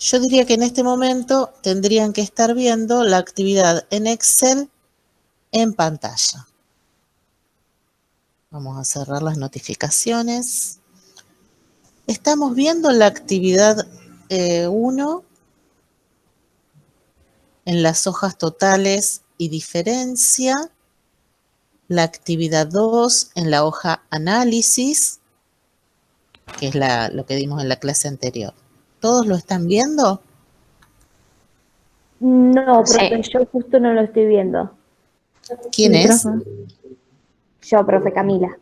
Yo diría que en este momento tendrían que estar viendo la actividad en Excel en pantalla. Vamos a cerrar las notificaciones. Estamos viendo la actividad 1 en las hojas totales y diferencia, la actividad 2 en la hoja análisis, que es lo que dimos en la clase anterior. ¿Todos lo están viendo? No, Sí. profe, yo justo no lo estoy viendo. ¿Quién Sí, es? profe. Yo, profe Camila.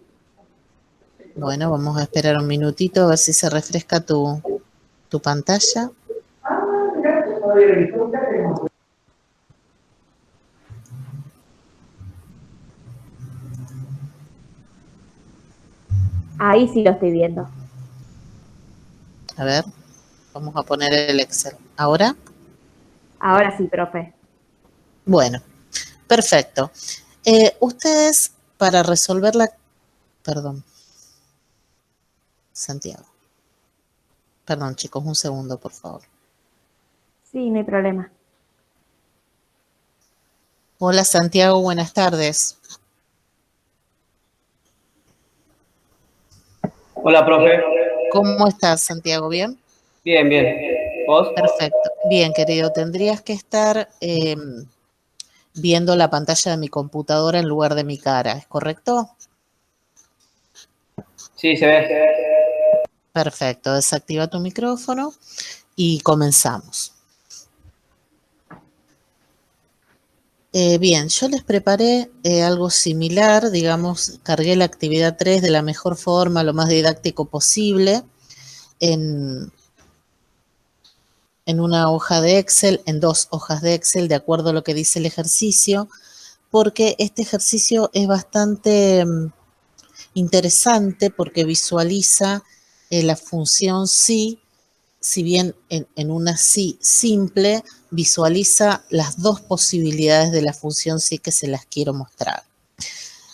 Bueno, vamos a esperar un minutito a ver si se refresca tu pantalla. Ahí sí lo estoy viendo. A ver, vamos a poner el Excel. ¿Ahora? Ahora sí, profe. Bueno, perfecto. Ustedes, para resolver Perdón, Santiago. Perdón, chicos, un segundo, por favor. Sí, no hay problema. Hola, Santiago, buenas tardes. Hola, profe. ¿Cómo estás, Santiago? ¿Bien? Bien, bien. ¿Vos? Perfecto. Bien, querido, tendrías que estar viendo la pantalla de mi computadora en lugar de mi cara, ¿es correcto? Sí, se ve. Perfecto, desactiva tu micrófono y comenzamos. Bien, yo les preparé algo similar, digamos, cargué la actividad 3 de la mejor forma, lo más didáctico posible, en una hoja de Excel, en 2 hojas de Excel, de acuerdo a lo que dice el ejercicio, porque este ejercicio es bastante interesante porque visualiza la función si bien en una sí simple, visualiza las dos posibilidades de la función sí que se las quiero mostrar.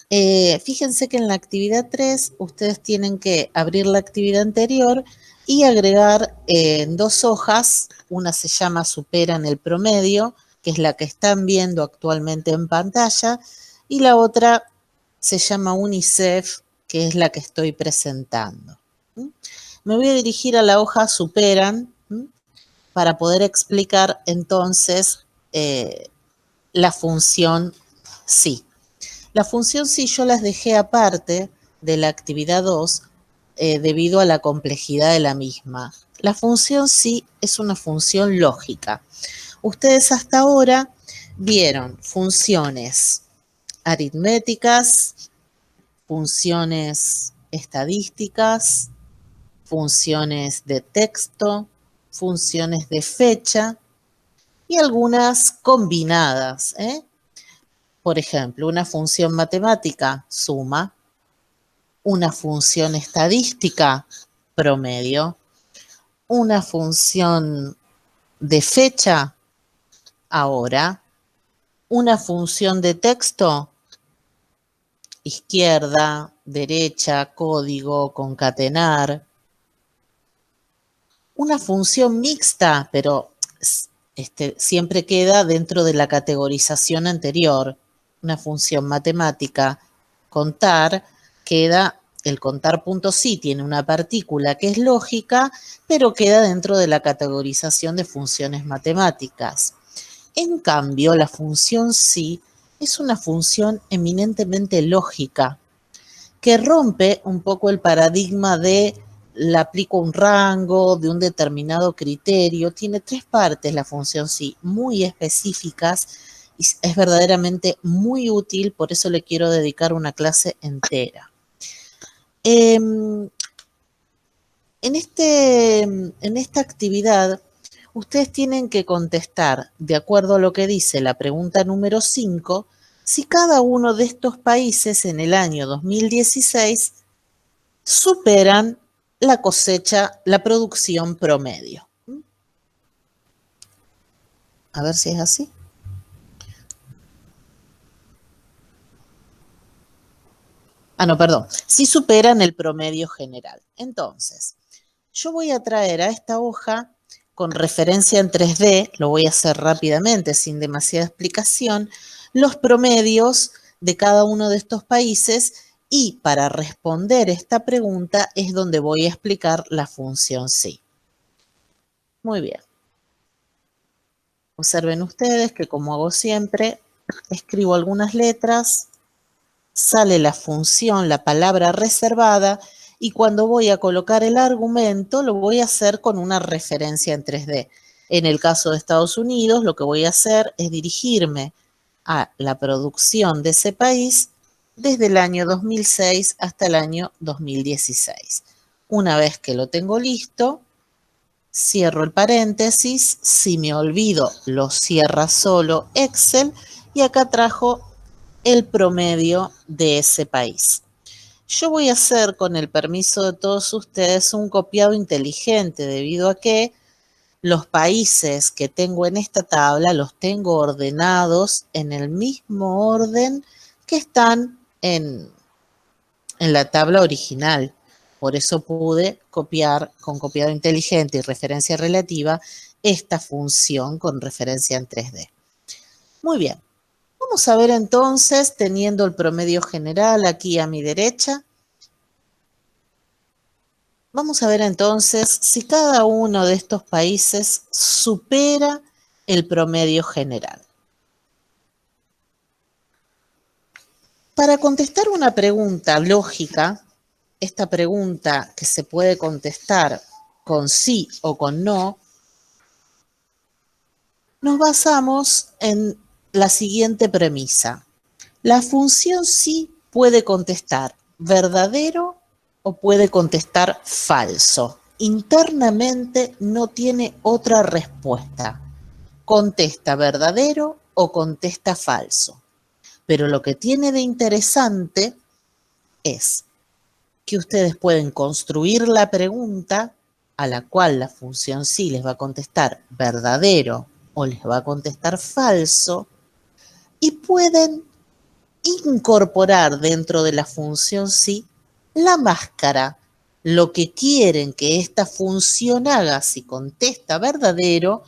Fíjense que en la actividad 3 ustedes tienen que abrir la actividad anterior y agregar en 2 hojas, una se llama Superan el promedio, que es la que están viendo actualmente en pantalla, y la otra se llama UNICEF, que es la que estoy presentando. Me voy a dirigir a la hoja Superan para poder explicar entonces la función sí. La función sí yo las dejé aparte de la actividad 2 debido a la complejidad de la misma. La función sí es una función lógica. Ustedes hasta ahora vieron funciones aritméticas, funciones estadísticas, funciones de texto, funciones de fecha y algunas combinadas. Por ejemplo, una función matemática, suma, una función estadística, promedio, una función de fecha, ahora, una función de texto, izquierda, derecha, código, concatenar, una función mixta, pero siempre queda dentro de la categorización anterior. Una función matemática, contar, queda, el contar punto sí tiene una partícula que es lógica, pero queda dentro de la categorización de funciones matemáticas. En cambio, la función sí es una función eminentemente lógica, que rompe un poco el paradigma de la aplico un rango de un determinado criterio. Tiene 3 partes la función sí, muy específicas y es verdaderamente muy útil, por eso le quiero dedicar una clase entera. En esta actividad, ustedes tienen que contestar, de acuerdo a lo que dice la pregunta número 5, si cada uno de estos países en el año 2016 superan la cosecha, la producción promedio. A ver si es así. No, perdón. Si superan el promedio general. Entonces, yo voy a traer a esta hoja con referencia en 3D, lo voy a hacer rápidamente, sin demasiada explicación, los promedios de cada uno de estos países y para responder esta pregunta es donde voy a explicar la función sí. Muy bien. Observen ustedes que como hago siempre, escribo algunas letras, sale la función, la palabra reservada, y cuando voy a colocar el argumento, lo voy a hacer con una referencia en 3D. En el caso de Estados Unidos, lo que voy a hacer es dirigirme a la producción de ese país desde el año 2006 hasta el año 2016. Una vez que lo tengo listo, cierro el paréntesis. Si me olvido, lo cierra solo Excel y acá trajo el promedio de ese país. Yo voy a hacer, con el permiso de todos ustedes, un copiado inteligente debido a que los países que tengo en esta tabla los tengo ordenados en el mismo orden que están en la tabla original. Por eso pude copiar con copiado inteligente y referencia relativa esta función con referencia en 3D. Muy bien. Vamos a ver entonces, teniendo el promedio general aquí a mi derecha, vamos a ver entonces si cada uno de estos países supera el promedio general. Para contestar una pregunta lógica, esta pregunta que se puede contestar con sí o con no, nos basamos en la siguiente premisa. La función sí puede contestar verdadero o puede contestar falso. Internamente no tiene otra respuesta. Contesta verdadero o contesta falso. Pero lo que tiene de interesante es que ustedes pueden construir la pregunta a la cual la función sí les va a contestar verdadero o les va a contestar falso y pueden incorporar dentro de la función sí la máscara, lo que quieren que esta función haga si contesta verdadero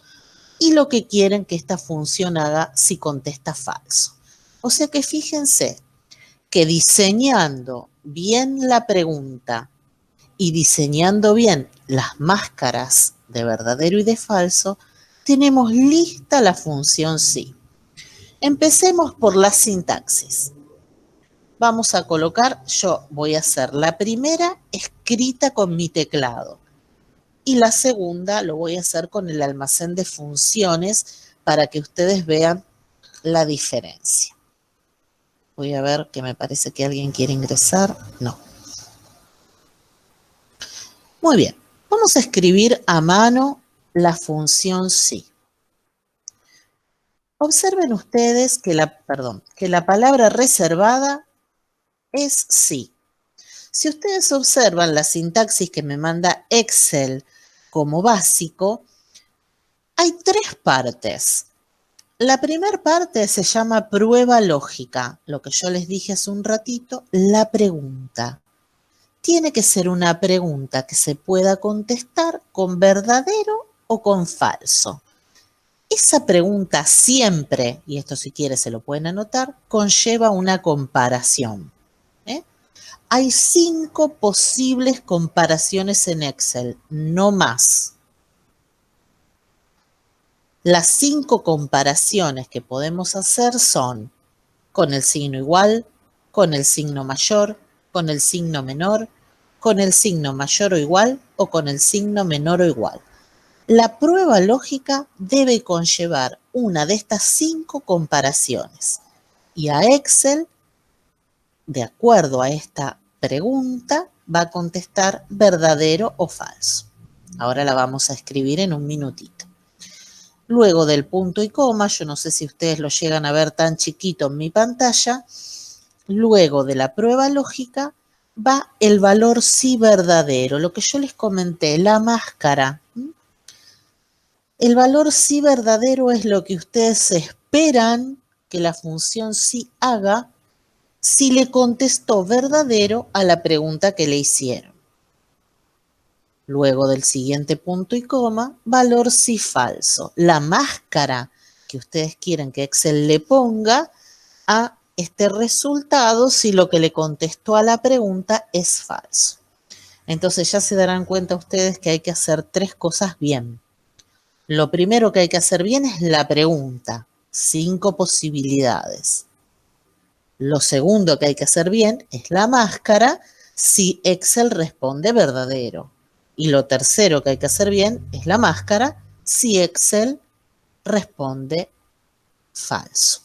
y lo que quieren que esta función haga si contesta falso. O sea que fíjense que diseñando bien la pregunta y diseñando bien las máscaras de verdadero y de falso, tenemos lista la función sí. Empecemos por la sintaxis. Vamos a colocar, yo voy a hacer la primera escrita con mi teclado y la segunda lo voy a hacer con el almacén de funciones para que ustedes vean la diferencia. Voy a ver que me parece que alguien quiere ingresar. No. Muy bien. Vamos a escribir a mano la función sí. Observen ustedes que la palabra reservada es sí. Si ustedes observan la sintaxis que me manda Excel como básico, hay tres partes. La primera parte se llama prueba lógica, lo que yo les dije hace un ratito, la pregunta. Tiene que ser una pregunta que se pueda contestar con verdadero o con falso. Esa pregunta siempre, y esto si quiere se lo pueden anotar, conlleva una comparación. Hay 5 posibles comparaciones en Excel, no más. Las 5 comparaciones que podemos hacer son con el signo igual, con el signo mayor, con el signo menor, con el signo mayor o igual o con el signo menor o igual. La prueba lógica debe conllevar una de estas 5 comparaciones y a Excel, de acuerdo a esta pregunta, va a contestar verdadero o falso. Ahora la vamos a escribir en un minutito. Luego del punto y coma, yo no sé si ustedes lo llegan a ver tan chiquito en mi pantalla, luego de la prueba lógica va el valor sí verdadero, lo que yo les comenté, la máscara. El valor sí verdadero es lo que ustedes esperan que la función sí haga si le contestó verdadero a la pregunta que le hicieron. Luego del siguiente punto y coma, valor si falso. La máscara que ustedes quieren que Excel le ponga a este resultado si lo que le contestó a la pregunta es falso. Entonces ya se darán cuenta ustedes que hay que hacer 3 cosas bien. Lo primero que hay que hacer bien es la pregunta, 5 posibilidades. Lo segundo que hay que hacer bien es la máscara si Excel responde verdadero. Y lo tercero que hay que hacer bien es la máscara si Excel responde falso.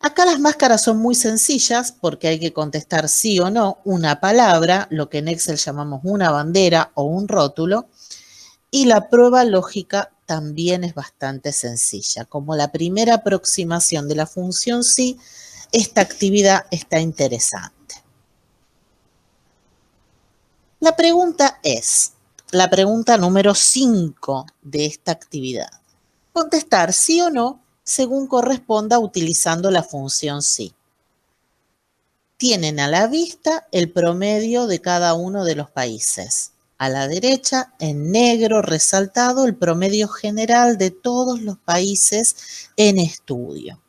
Acá las máscaras son muy sencillas porque hay que contestar sí o no una palabra, lo que en Excel llamamos una bandera o un rótulo, y la prueba lógica también es bastante sencilla. Como la primera aproximación de la función sí, esta actividad está interesante. La pregunta es, la pregunta número 5 de esta actividad. Contestar sí o no según corresponda utilizando la función sí. Tienen a la vista el promedio de cada uno de los países. A la derecha, en negro resaltado, el promedio general de todos los países en estudio.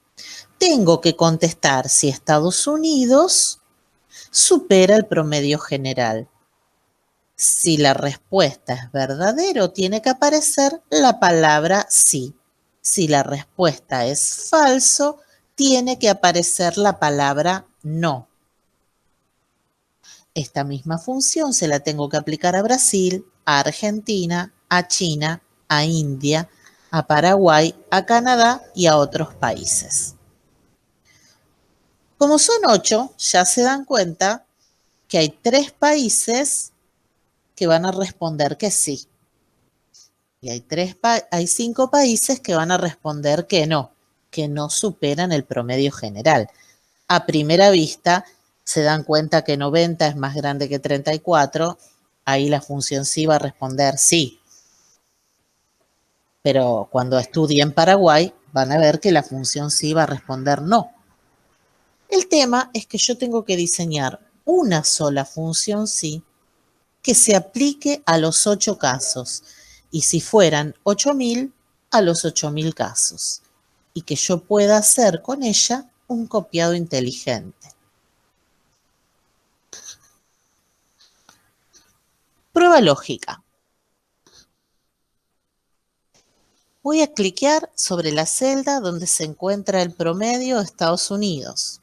Tengo que contestar si Estados Unidos supera el promedio general. Si la respuesta es verdadero, tiene que aparecer la palabra sí. Si la respuesta es falso, tiene que aparecer la palabra no. Esta misma función se la tengo que aplicar a Brasil, a Argentina, a China, a India, a Paraguay, a Canadá y a otros países. Como son 8, ya se dan cuenta que hay 3 países que van a responder que sí. Y hay 5 países que van a responder que no superan el promedio general. A primera vista se dan cuenta que 90 es más grande que 34, ahí la función sí va a responder sí. Pero cuando estudien Paraguay van a ver que la función sí va a responder no. El tema es que yo tengo que diseñar una sola función sí que se aplique a los 8 casos. Y si fueran 8.000, a los 8.000 casos. Y que yo pueda hacer con ella un copiado inteligente. Prueba lógica. Voy a cliquear sobre la celda donde se encuentra el promedio de Estados Unidos.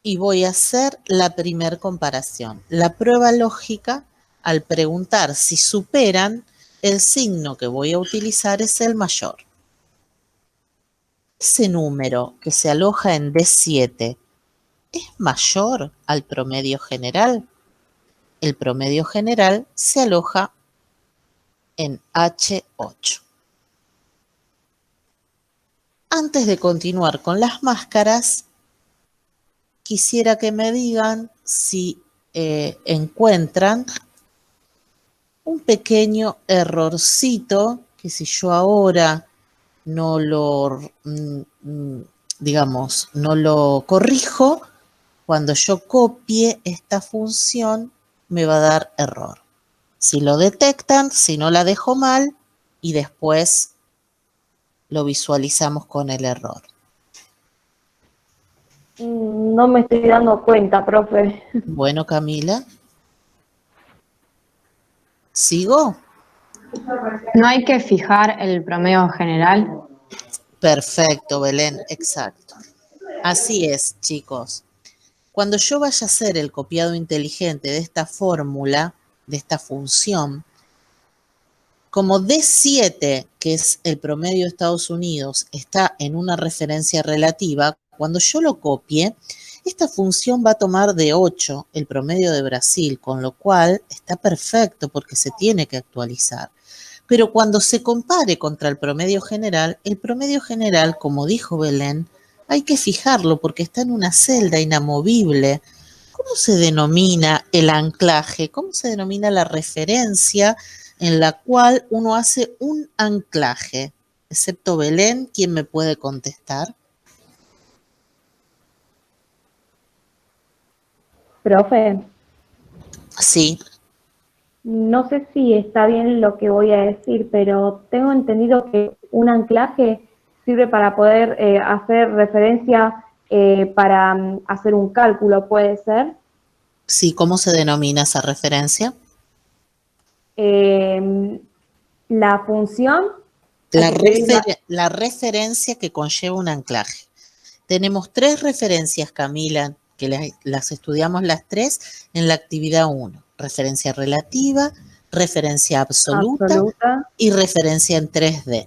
Y voy a hacer la primer comparación. La prueba lógica, al preguntar si superan, el signo que voy a utilizar es el mayor. Ese número que se aloja en D7 es mayor al promedio general. El promedio general se aloja en H8. Antes de continuar con las máscaras, quisiera que me digan si encuentran un pequeño errorcito que si yo ahora no lo, no lo corrijo, cuando yo copie esta función me va a dar error. Si lo detectan, si no la dejo mal y después lo visualizamos con el error. No me estoy dando cuenta, profe. Bueno, Camila. ¿Sigo? ¿No hay que fijar el promedio general? Perfecto, Belén, exacto. Así es, chicos. Cuando yo vaya a hacer el copiado inteligente de esta fórmula, de esta función, como D7, que es el promedio de Estados Unidos, está en una referencia relativa, cuando yo lo copie, esta función va a tomar de 8 el promedio de Brasil, con lo cual está perfecto porque se tiene que actualizar. Pero cuando se compare contra el promedio general, como dijo Belén, hay que fijarlo porque está en una celda inamovible. ¿Cómo se denomina el anclaje? ¿Cómo se denomina la referencia en la cual uno hace un anclaje? Excepto Belén, ¿quién me puede contestar? Profe, Sí. No sé si está bien lo que voy a decir, pero tengo entendido que un anclaje sirve para poder hacer referencia para hacer un cálculo, ¿puede ser? Sí, ¿cómo se denomina esa referencia? Eh, la función, hay La, que escribirla. la referencia que conlleva un anclaje. Tenemos tres referencias, Camila, que las estudiamos las tres en la actividad 1. Referencia relativa, referencia absoluta Absoluta. y referencia en 3D.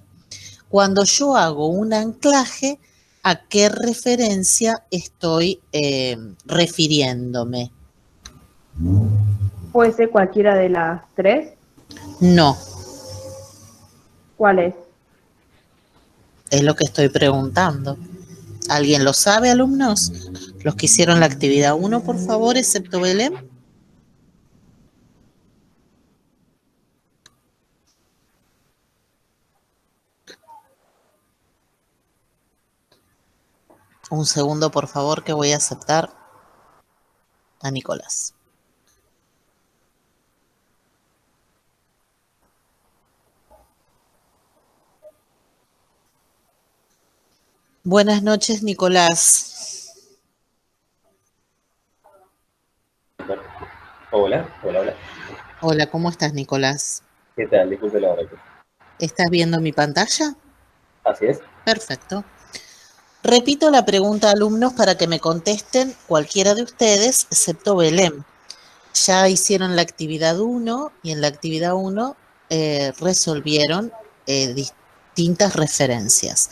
Cuando yo hago un anclaje, ¿a qué referencia estoy refiriéndome? ¿Puede ser cualquiera de las tres? No, ¿Cuál es? es lo que estoy preguntando. ¿Alguien lo sabe, alumnos? Los que hicieron la actividad 1, por favor, excepto Belén. Un segundo, por favor, que voy a aceptar a Nicolás. Buenas noches, Nicolás. Hola, hola, hola. Hola, ¿cómo estás, Nicolás? ¿Qué tal? Disculpe la hora. ¿Estás viendo mi pantalla? Así es. Perfecto. Repito la pregunta, alumnos, para que me contesten cualquiera de ustedes, excepto Belén. Ya hicieron la actividad 1 y en la actividad 1 resolvieron distintas referencias.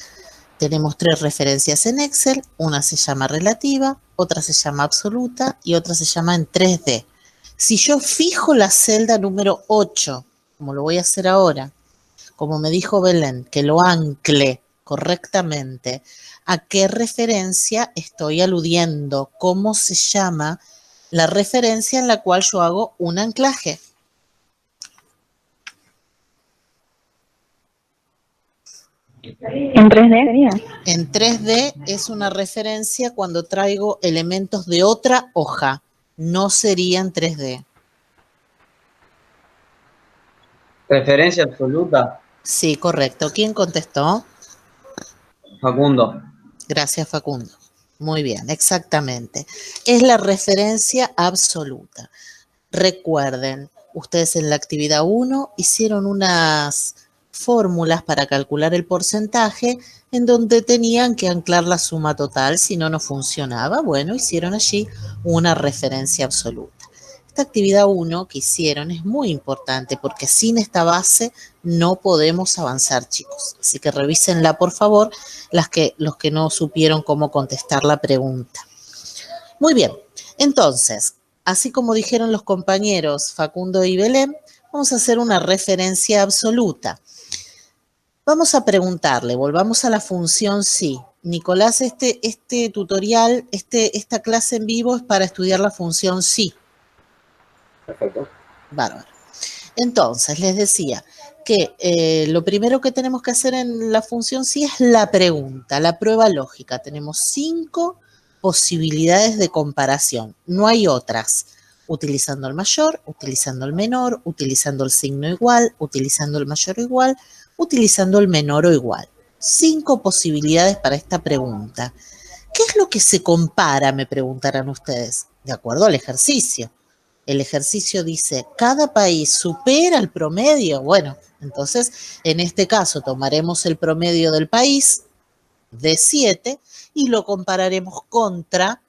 Tenemos tres referencias en Excel, una se llama relativa, otra se llama absoluta y otra se llama en 3D. Si yo fijo la celda número 8, como lo voy a hacer ahora, como me dijo Belén, que lo ancle correctamente, ¿a qué referencia estoy aludiendo? ¿Cómo se llama la referencia en la cual yo hago un anclaje? En 3D sería. En 3D es una referencia cuando traigo elementos de otra hoja. No sería en 3D. Referencia absoluta, Sí, correcto. ¿Quién contestó? Facundo. Gracias, Facundo. Muy bien, exactamente. Es la referencia absoluta. Recuerden, ustedes en la actividad 1 hicieron unas fórmulas para calcular el porcentaje en donde tenían que anclar la suma total, si no, no funcionaba. Bueno, hicieron allí una referencia absoluta. Esta actividad 1 que hicieron es muy importante porque sin esta base no podemos avanzar, chicos. Así que revísenla, por favor, los que no supieron cómo contestar la pregunta. Muy bien, entonces, así como dijeron los compañeros Facundo y Belén, vamos a hacer una referencia absoluta. Vamos a preguntarle, volvamos a la función sí. Nicolás, este tutorial, esta clase en vivo es para estudiar la función sí. Perfecto. Bárbaro. Entonces, les decía que lo primero que tenemos que hacer en la función sí es la pregunta, la prueba lógica. Tenemos 5 posibilidades de comparación, no hay otras. Utilizando el mayor, utilizando el menor, utilizando el signo igual, utilizando el mayor o igual, utilizando el menor o igual. 5 posibilidades para esta pregunta. ¿Qué es lo que se compara? Me preguntarán ustedes, de acuerdo al ejercicio. El ejercicio dice, ¿cada país supera el promedio? Bueno, entonces, en este caso, tomaremos el promedio del país, de 7, y lo compararemos contra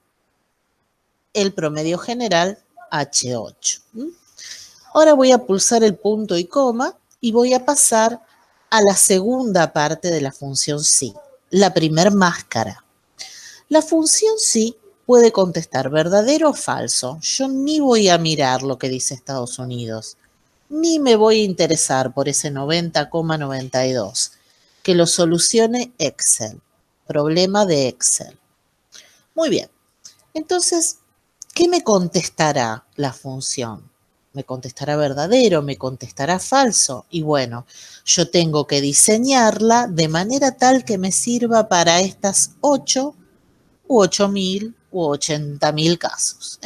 el promedio general, H8. Ahora voy a pulsar el punto y coma y voy a pasar a la segunda parte de la función sí, la primer máscara. La función sí puede contestar verdadero o falso. Yo ni voy a mirar lo que dice Estados Unidos, ni me voy a interesar por ese 90,92. Que lo solucione Excel. Problema de Excel. Muy bien. Entonces, ¿qué me contestará la función? ¿Me contestará verdadero? ¿Me contestará falso? Y bueno, yo tengo que diseñarla de manera tal que me sirva para estas 8 u 8.000 u 80.000 casos.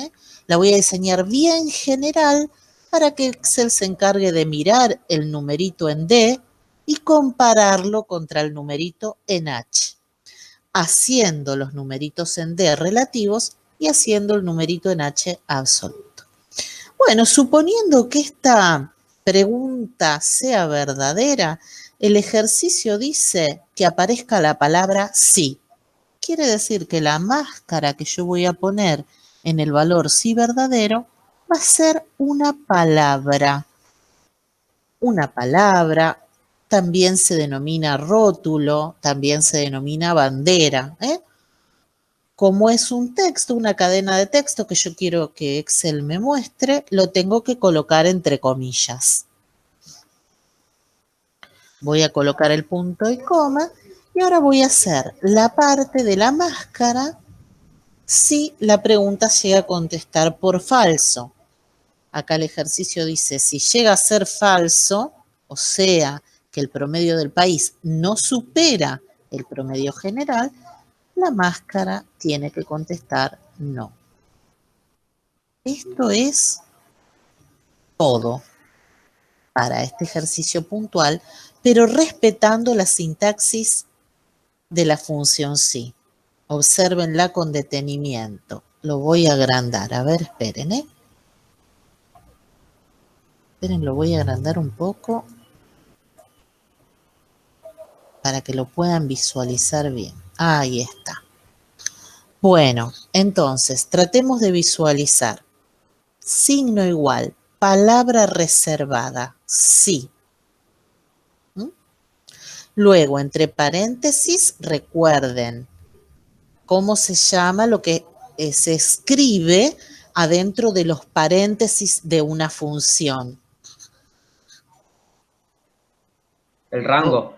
La voy a diseñar bien general para que Excel se encargue de mirar el numerito en D y compararlo contra el numerito en H, haciendo los numeritos en D relativos y haciendo el numerito en H absoluto. Bueno, suponiendo que esta pregunta sea verdadera, el ejercicio dice que aparezca la palabra sí. Quiere decir que la máscara que yo voy a poner en el valor sí verdadero va a ser una palabra. Una palabra también se denomina rótulo, también se denomina bandera, ¿eh? Como es un texto, una cadena de texto que yo quiero que Excel me muestre, lo tengo que colocar entre comillas. Voy a colocar el punto y coma y ahora voy a hacer la parte de la máscara si la pregunta llega a contestar por falso. Acá el ejercicio dice, si llega a ser falso, o sea, que el promedio del país no supera el promedio general, la máscara tiene que contestar no. Esto es todo para este ejercicio puntual, pero respetando la sintaxis de la función sí. Obsérvenla con detenimiento. Lo voy a agrandar. A ver, esperen, ¿eh? Esperen, lo voy a agrandar un poco para que lo puedan visualizar bien. Ahí está. Bueno, entonces, tratemos de visualizar. Signo igual, palabra reservada, sí. ¿Mm? Luego, entre paréntesis, recuerden cómo se llama lo que se escribe adentro de los paréntesis de una función. El rango.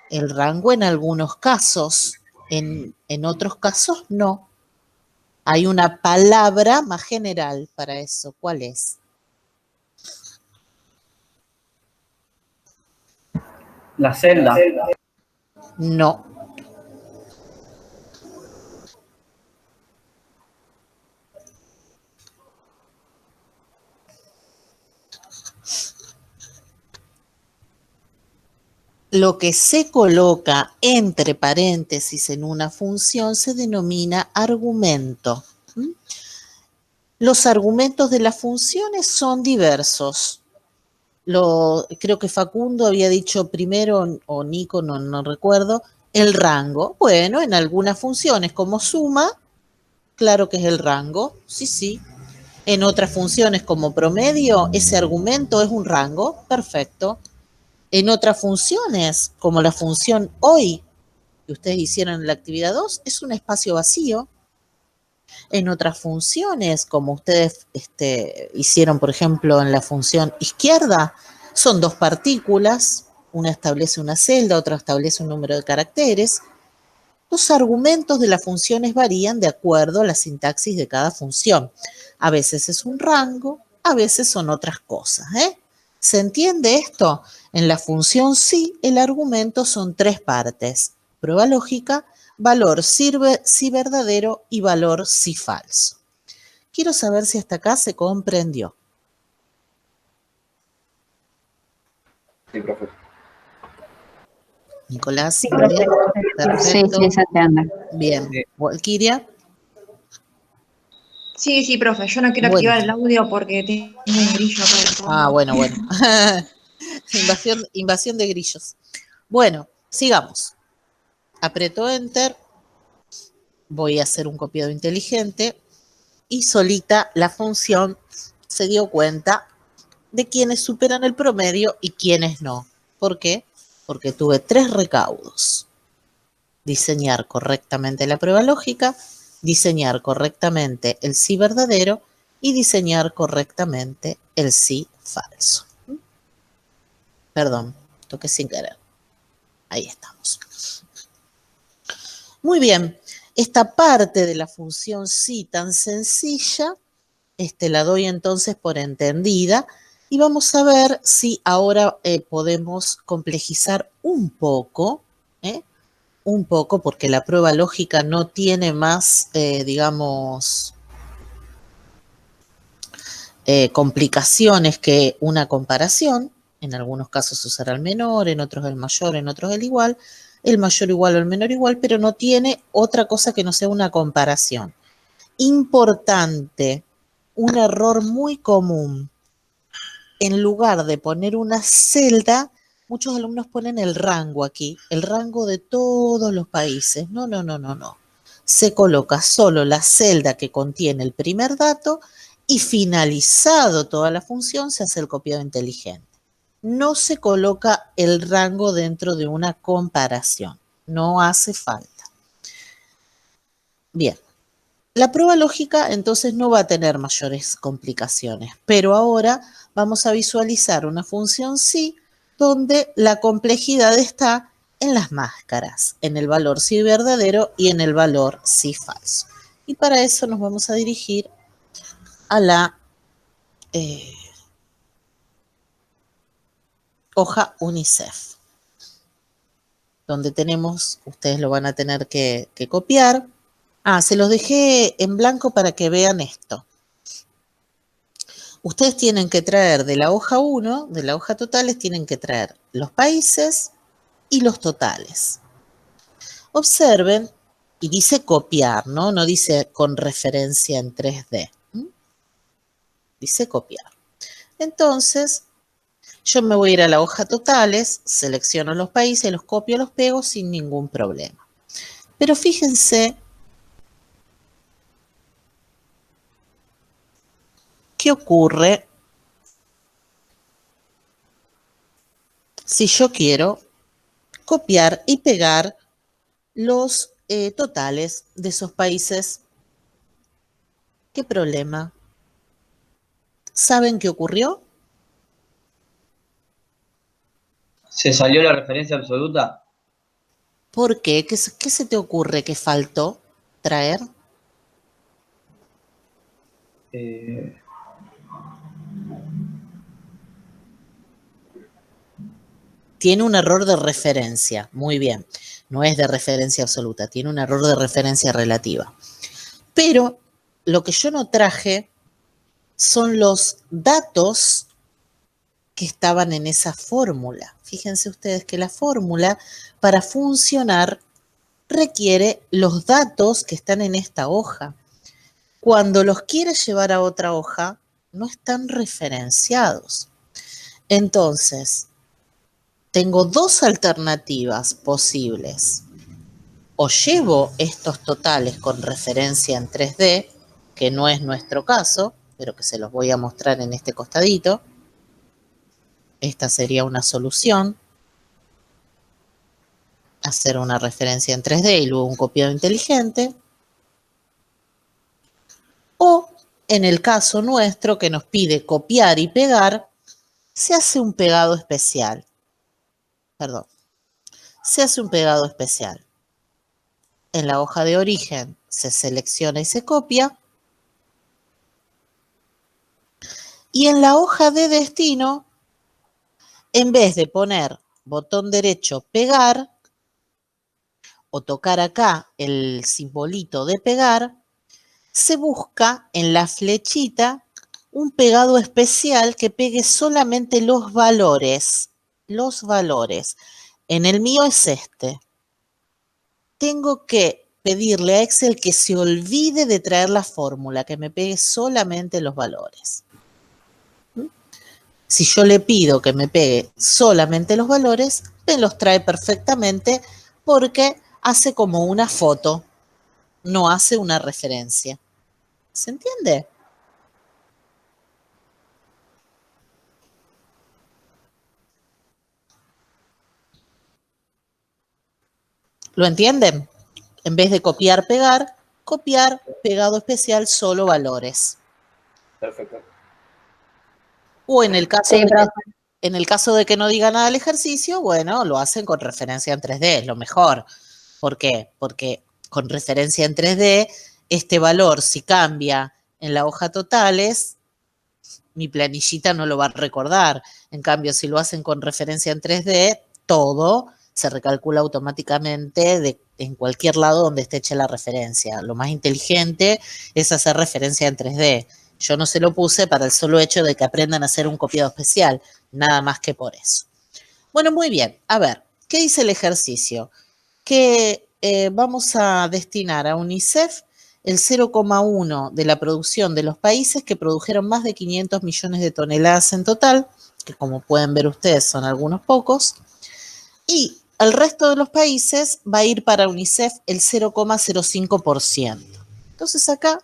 El rango en algunos casos, en otros casos no. Hay una palabra más general para eso. ¿Cuál es? La celda. No. Lo que se coloca entre paréntesis en una función se denomina argumento. Los argumentos de las funciones son diversos. Creo que Facundo había dicho primero, o Nico, no recuerdo, el rango. Bueno, en algunas funciones como suma, claro que es el rango, sí. En otras funciones como promedio, ese argumento es un rango, perfecto. En otras funciones, como la función hoy, que ustedes hicieron en la actividad 2, es un espacio vacío. En otras funciones, como ustedes hicieron, por ejemplo, en la función izquierda, son dos partículas, una establece una celda, otra establece un número de caracteres. Los argumentos de las funciones varían de acuerdo a la sintaxis de cada función. A veces es un rango, a veces son otras cosas, ¿eh? ¿Se entiende esto? En la función sí, el argumento son tres partes: prueba lógica, valor sí verdadero y valor sí falso. Quiero saber si hasta acá se comprendió. Sí, profe. Nicolás, Sí, muy bien. profe. Perfecto. Sí, se entiende. Bien. Valquiria. Sí, profe, yo no quiero Bueno. activar el audio porque tengo un grillo acá de fondo. Ah, bueno. Invasión de grillos. Bueno, sigamos. Aprieto Enter. Voy a hacer un copiado inteligente. Y solita la función se dio cuenta de quiénes superan el promedio y quiénes no. ¿Por qué? Porque tuve tres recaudos: diseñar correctamente la prueba lógica, diseñar correctamente el sí verdadero y diseñar correctamente el sí falso. Perdón, toqué sin querer. Ahí estamos. Muy bien, esta parte de la función sí tan sencilla, la doy entonces por entendida y vamos a ver si ahora podemos complejizar un poco, porque la prueba lógica no tiene más, complicaciones que una comparación. En algunos casos usará el menor, en otros el mayor, en otros el igual. El mayor igual o el menor igual, pero no tiene otra cosa que no sea una comparación. Importante, un error muy común. En lugar de poner una celda, muchos alumnos ponen el rango aquí, el rango de todos los países. No, no, no, no, no. Se coloca solo la celda que contiene el primer dato y finalizado toda la función se hace el copiado inteligente. No se coloca el rango dentro de una comparación. No hace falta. Bien. La prueba lógica entonces no va a tener mayores complicaciones, pero ahora vamos a visualizar una función sí donde la complejidad está en las máscaras, en el valor sí verdadero y en el valor sí falso. Y para eso nos vamos a dirigir a la hoja UNICEF, donde tenemos, ustedes lo van a tener que copiar. Se los dejé en blanco para que vean esto. Ustedes tienen que traer de la hoja 1, de la hoja totales, tienen que traer los países y los totales. Observen, y dice copiar, ¿no? No dice con referencia en 3D. Dice copiar. Entonces, yo me voy a ir a la hoja totales, selecciono los países, los copio, los pego sin ningún problema. Pero fíjense qué ocurre si yo quiero copiar y pegar los totales de esos países. ¿Qué problema? ¿Saben qué ocurrió? ¿Se salió la referencia absoluta? ¿Por qué? ¿Qué se te ocurre que faltó traer? Tiene un error de referencia. Muy bien. No es de referencia absoluta. Tiene un error de referencia relativa. Pero lo que yo no traje son los datos que estaban en esa fórmula. Fíjense ustedes que la fórmula, para funcionar, requiere los datos que están en esta hoja. Cuando los quieres llevar a otra hoja, no están referenciados. Entonces, tengo dos alternativas posibles. O llevo estos totales con referencia en 3D, que no es nuestro caso, pero que se los voy a mostrar en este costadito. Esta sería una solución. Hacer una referencia en 3D y luego un copiado inteligente. O, en el caso nuestro, que nos pide copiar y pegar, se hace un pegado especial. Perdón. Se hace un pegado especial. En la hoja de origen se selecciona y se copia. Y en la hoja de destino, en vez de poner botón derecho pegar o tocar acá el simbolito de pegar, se busca en la flechita un pegado especial que pegue solamente los valores. Los valores. En el mío es este. Tengo que pedirle a Excel que se olvide de traer la fórmula, que me pegue solamente los valores. Si yo le pido que me pegue solamente los valores, me los trae perfectamente porque hace como una foto, no hace una referencia. ¿Se entiende? ¿Lo entienden? En vez de copiar, pegar, copiar, pegado especial, solo valores. Perfecto. O en el caso, Sí, profe. en el caso de que no diga nada el ejercicio, bueno, lo hacen con referencia en 3D, es lo mejor. ¿Por qué? Porque con referencia en 3D, este valor, si cambia en la hoja totales, mi planillita no lo va a recordar. En cambio, si lo hacen con referencia en 3D, todo se recalcula automáticamente en cualquier lado donde esté hecha la referencia. Lo más inteligente es hacer referencia en 3D, Yo no se lo puse para el solo hecho de que aprendan a hacer un copiado especial, nada más que por eso. Bueno, muy bien. A ver, ¿qué dice el ejercicio? Que vamos a destinar a UNICEF el 0,1 de la producción de los países que produjeron más de 500 millones de toneladas en total, que como pueden ver ustedes son algunos pocos, y el resto de los países va a ir para UNICEF el 0,05%. Entonces acá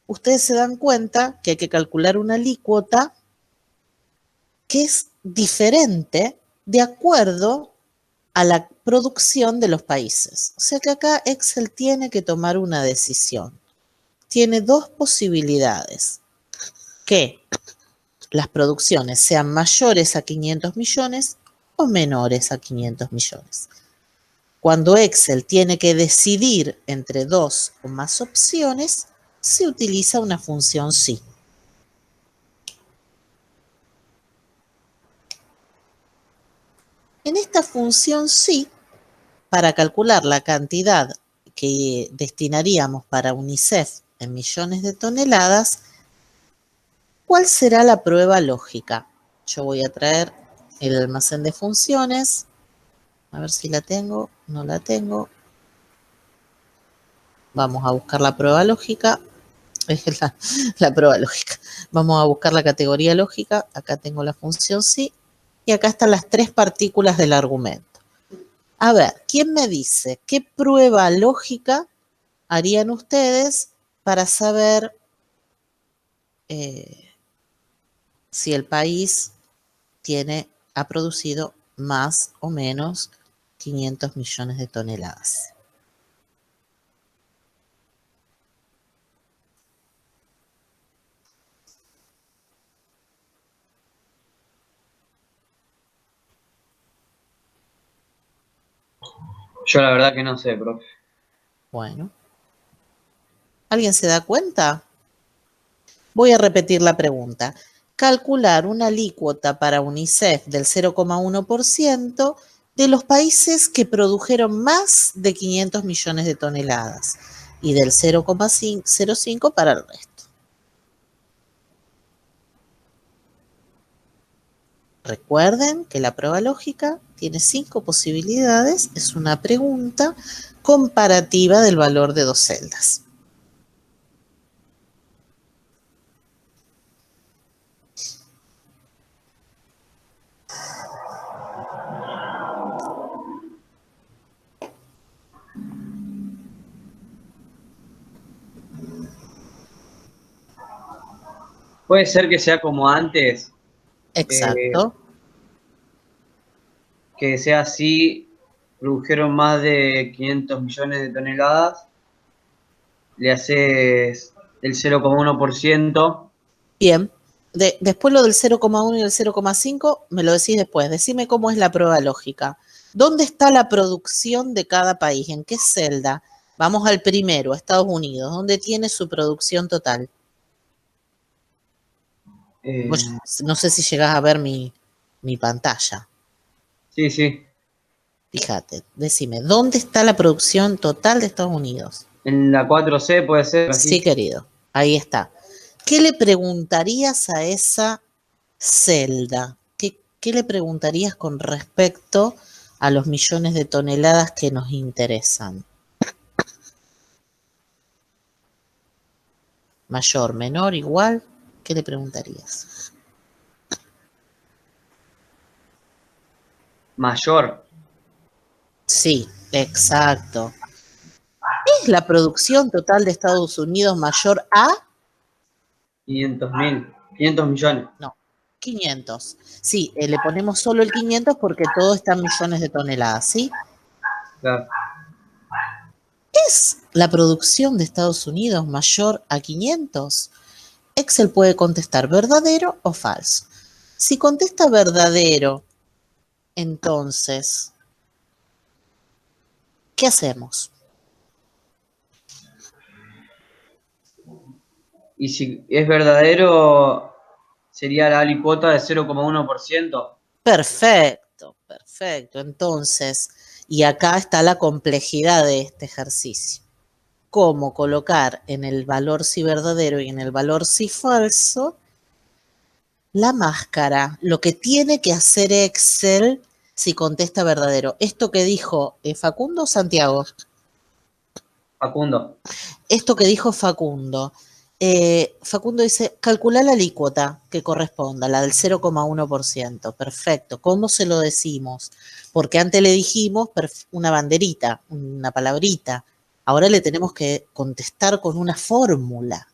ustedes se dan cuenta que hay que calcular una alícuota que es diferente de acuerdo a la producción de los países. O sea que acá Excel tiene que tomar una decisión. Tiene dos posibilidades: que las producciones sean mayores a 500 millones o menores a 500 millones. Cuando Excel tiene que decidir entre dos o más opciones, se utiliza una función sí. En esta función sí, para calcular la cantidad que destinaríamos para UNICEF en millones de toneladas, ¿cuál será la prueba lógica? Yo voy a traer el almacén de funciones, a ver si la tengo, no la tengo. Vamos a buscar la prueba lógica, es la prueba lógica. Vamos a buscar la categoría lógica, acá tengo la función sí, y acá están las tres partículas del argumento. A ver, ¿quién me dice qué prueba lógica harían ustedes para saber si el país ha producido más o menos 500 millones de toneladas? Yo la verdad que no sé, profe. Bueno. ¿Alguien se da cuenta? Voy a repetir la pregunta. Calcular una alícuota para UNICEF del 0,1% de los países que produjeron más de 500 millones de toneladas y del 0,05 para el resto. Recuerden que la prueba lógica tiene 5 posibilidades, es una pregunta comparativa del valor de dos celdas. Puede ser que sea como antes, Exacto. que sea así, produjeron más de 500 millones de toneladas, le haces el 0,1%. Bien. Después lo del 0,1 y el 0,5 me lo decís después. Decime cómo es la prueba lógica. ¿Dónde está la producción de cada país? ¿En qué celda? Vamos al primero, Estados Unidos. ¿Dónde tiene su producción total? No sé si llegás a ver mi pantalla. Sí, sí. Fíjate, decime, ¿dónde está la producción total de Estados Unidos? En la 4C puede ser así. Sí, querido, ahí está. ¿Qué le preguntarías a esa celda? ¿Qué le preguntarías con respecto a los millones de toneladas que nos interesan? ¿Mayor, menor, igual? ¿Qué le preguntarías? Mayor. Sí, exacto. ¿Es la producción total de Estados Unidos mayor a? 500 millones. No, 500. Sí, le ponemos solo el 500 porque todo está en millones de toneladas, ¿sí? Claro. ¿Es la producción de Estados Unidos mayor a 500? Excel puede contestar verdadero o falso. Si contesta verdadero, entonces, ¿qué hacemos? Y si es verdadero, sería la alícuota de 0,1%. Perfecto, perfecto. Entonces, y acá está la complejidad de este ejercicio. cómo colocar en el valor si verdadero y en el valor si falso la máscara, lo que tiene que hacer Excel si contesta verdadero. Esto que dijo Facundo o Santiago. Facundo. Esto que dijo Facundo. Facundo dice, calcula la alícuota que corresponda, la del 0,1%. Perfecto. ¿Cómo se lo decimos? Porque antes le dijimos una banderita, una palabrita. Ahora le tenemos que contestar con una fórmula,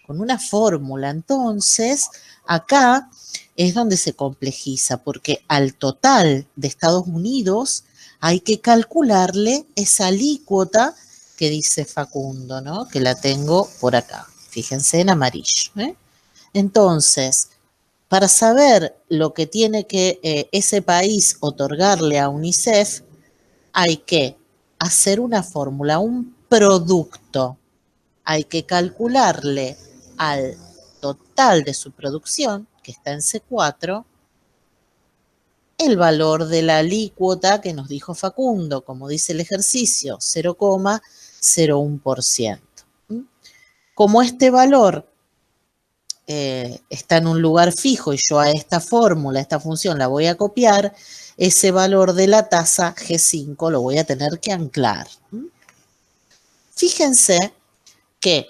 con una fórmula. Entonces, acá es donde se complejiza, porque al total de Estados Unidos hay que calcularle esa alícuota que dice Facundo, ¿no? Que la tengo por acá. Fíjense en amarillo. Entonces, para saber lo que tiene que ese país otorgarle a UNICEF, hay que hacer una fórmula, un producto. Hay que calcularle al total de su producción, que está en C4, el valor de la alícuota que nos dijo Facundo, como dice el ejercicio, 0,01%. Como este valor está en un lugar fijo y yo a esta fórmula, a esta función la voy a copiar, ese valor de la tasa G5 lo voy a tener que anclar. Fíjense que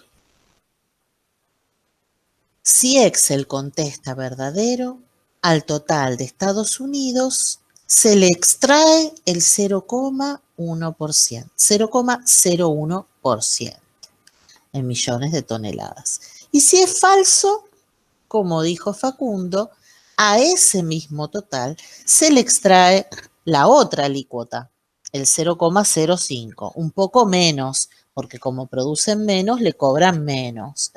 si Excel contesta verdadero, al total de Estados Unidos se le extrae el 0,1%, 0,01% en millones de toneladas. Y si es falso, como dijo Facundo, a ese mismo total se le extrae la otra alícuota, el 0,05, un poco menos, porque como producen menos, le cobran menos.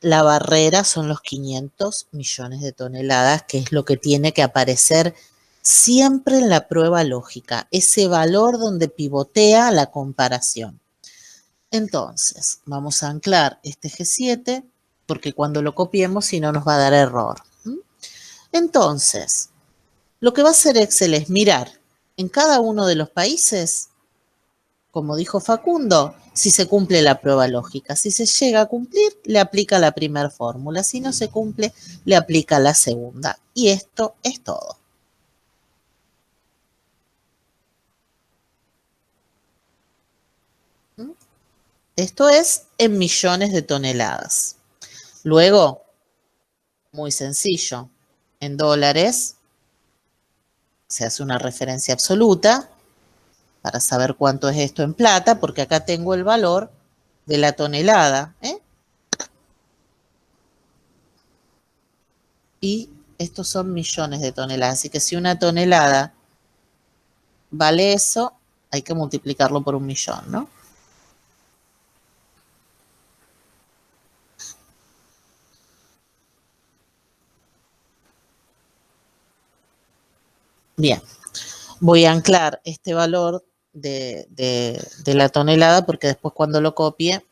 La barrera son los 500 millones de toneladas, que es lo que tiene que aparecer siempre en la prueba lógica, ese valor donde pivotea la comparación. Entonces, vamos a anclar este G7, porque cuando lo copiemos, si no, nos va a dar error. Entonces, lo que va a hacer Excel es mirar en cada uno de los países, como dijo Facundo, si se cumple la prueba lógica. Si se llega a cumplir, le aplica la primera fórmula. Si no se cumple, le aplica la segunda. Y esto es todo. Esto es en millones de toneladas. Luego, muy sencillo, en dólares se hace una referencia absoluta para saber cuánto es esto en plata, porque acá tengo el valor de la tonelada. Y estos son millones de toneladas. Así que si una tonelada vale eso, hay que multiplicarlo por 1.000.000, ¿no? Bien, voy a anclar este valor de la tonelada porque después cuando lo copie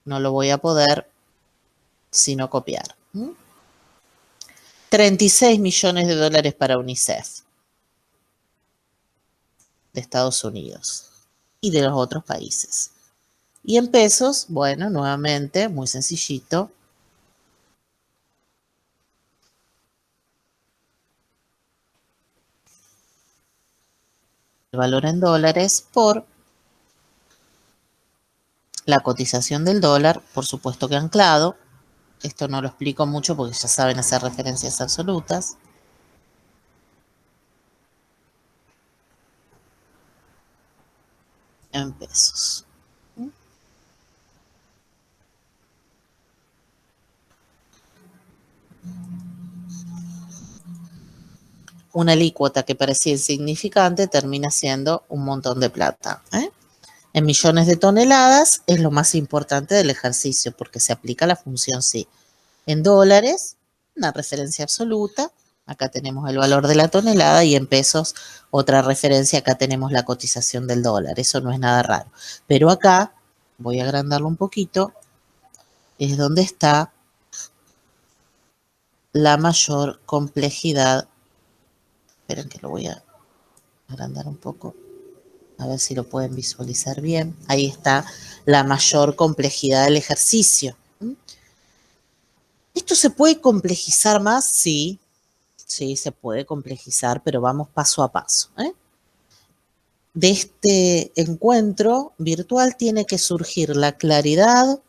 no lo voy a poder sino copiar. 36 millones de dólares para UNICEF de Estados Unidos y de los otros países. Y en pesos, bueno, nuevamente, muy sencillito. El valor en dólares por la cotización del dólar, por supuesto que anclado. Esto no lo explico mucho porque ya saben hacer referencias absolutas. En pesos. Una alícuota que parecía insignificante termina siendo un montón de plata. En millones de toneladas es lo más importante del ejercicio porque se aplica la función sí. En dólares, una referencia absoluta. Acá tenemos el valor de la tonelada y en pesos otra referencia. Acá tenemos la cotización del dólar. Eso no es nada raro. Pero acá, voy a agrandarlo un poquito, es donde está la mayor complejidad. Esperen que lo voy a agrandar un poco. A ver si lo pueden visualizar bien. Ahí está la mayor complejidad del ejercicio. ¿Esto se puede complejizar más? Sí, sí, se puede complejizar, pero vamos paso a paso. De este encuentro virtual tiene que surgir la claridad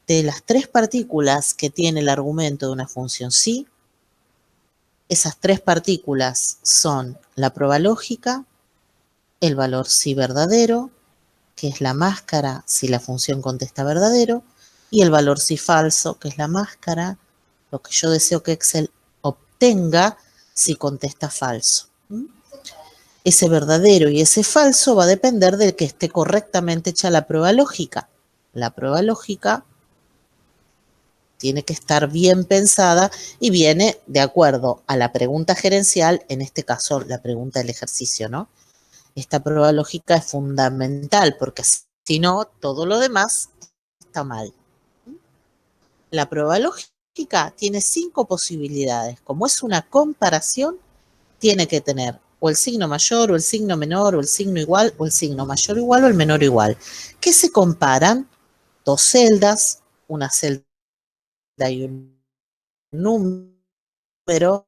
de las tres partículas que tiene el argumento de una función sí. Esas tres partículas son la prueba lógica, el valor sí verdadero, que es la máscara si la función contesta verdadero, y el valor sí falso, que es la máscara, lo que yo deseo que Excel obtenga si contesta falso. Ese verdadero y ese falso va a depender de que esté correctamente hecha la prueba lógica. La prueba lógica tiene que estar bien pensada y viene de acuerdo a la pregunta gerencial, en este caso la pregunta del ejercicio, ¿no? Esta prueba lógica es fundamental porque si no, todo lo demás está mal. La prueba lógica tiene 5 posibilidades. Como es una comparación, tiene que tener o el signo mayor, o el signo menor, o el signo igual, o el signo mayor igual, o el menor igual. ¿Qué se comparan? Dos celdas, una celda y un número,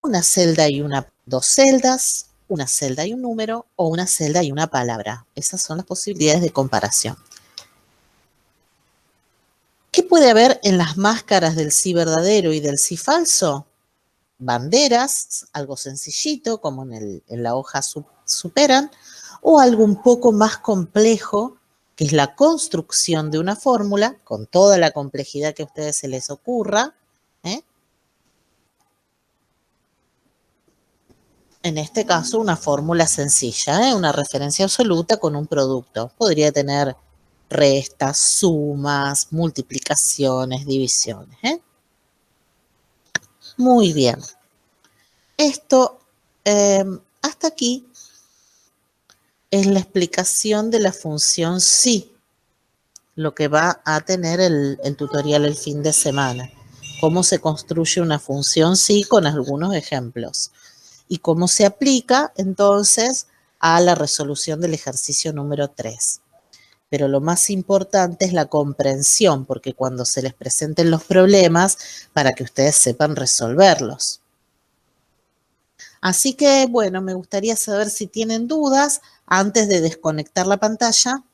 una celda y dos celdas, una celda y un número, o una celda y una palabra. Esas son las posibilidades de comparación. ¿Qué puede haber en las máscaras del sí verdadero y del sí falso? Banderas, algo sencillito, como en la hoja superan, o algo un poco más complejo, que es la construcción de una fórmula, con toda la complejidad que a ustedes se les ocurra. En este caso, una fórmula sencilla, una referencia absoluta con un producto. Podría tener restas, sumas, multiplicaciones, divisiones. Muy bien. Esto, hasta aquí, es la explicación de la función sí, lo que va a tener el tutorial el fin de semana. Cómo se construye una función sí con algunos ejemplos. Y cómo se aplica, entonces, a la resolución del ejercicio número 3. Pero lo más importante es la comprensión, porque cuando se les presenten los problemas, para que ustedes sepan resolverlos. Así que, bueno, me gustaría saber si tienen dudas antes de desconectar la pantalla.